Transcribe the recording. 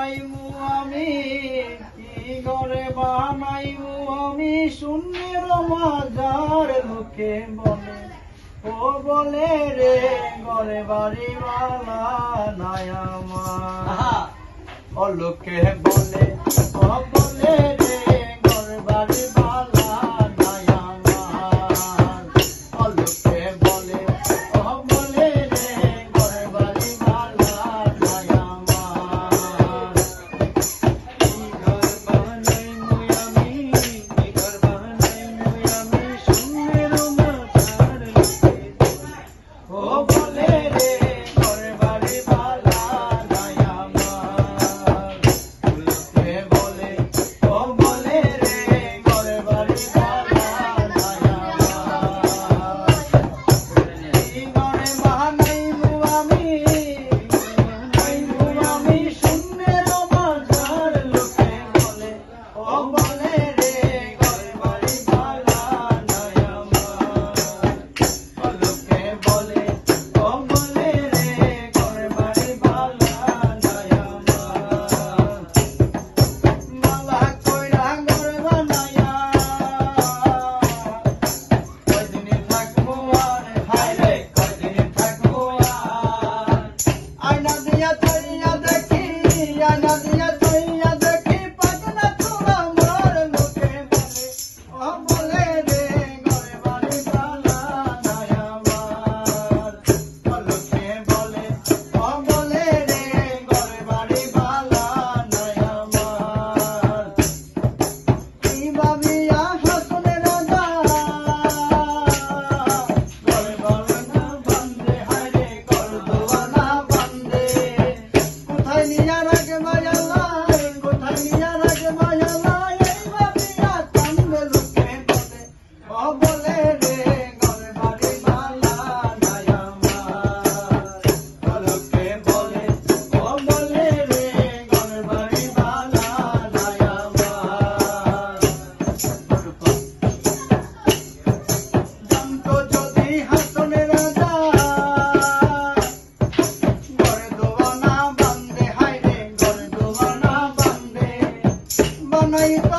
বানাইমু আমি কি ঘরে বানাইমু আমি শূন্যের মাঝার লোকে বলে ও বলে রে ঘরে বাড়ি বালা নাই আমার ও লোকে বলে ও বলে রে ঘরে বাড়ি বালা নাই আমার ও লোকে বলে ও বলে রে ঘরে বাড়ি বালা নাই আমার কি ঘর বানাইমু আমি কি ঘর বানাইমু আমি শূন্যের মাঝার লোকে ও বলে রে ঘরে বাড়ি বালা নাই আমার লোকে বলে ও বলে রে ঘরে বাড়ি বালা নাই আমার কি ঘরে বানাইমু আমি শূন্যের মাঝার লোকে বলে ও বলে রে ঘরে বাড়ি বালা নাই আমার লোকে বলে ও বলে রে ঘরে বাড়ি বালা নাই আমার মালা কইরা ঘর বানায়া কয়দিন থাকবো আর হায় রে কয়দিন থাকবো আর আয়না দিয়া তৈয়া দেখি আয়না দিয়া তৈয়া দেখি পাগলা তোরা মোর লোকে বলে ও বলে রে ঘরে বাড়ি বালা নাই আমার ও লোকে বলে ও বলে রে ঘরে বাড়ি বালা নাই আমার কি ভাবিয়া হাসনে রাজা ঘরে বালা না বান্ধে হায় রে ঘর দুয়ানা বান্ধে কোথায় নিয়া রাখে মায়ালা কোথায় নিয়া রাখে মায়ালা এই ভাবিয়া কান্দে লোকে বলে ও বলে রে ঘরে বাড়ি বালা নাই আমার ও লোকে বলে ও বলে রে ঘরে বাড়ি বালা নাই আমার জানতো যদি হাসনে রাজা ঘরে দোয়ানা বান্ধে হায় রে ঘরে দোয়ানা বান্ধে বানাইতো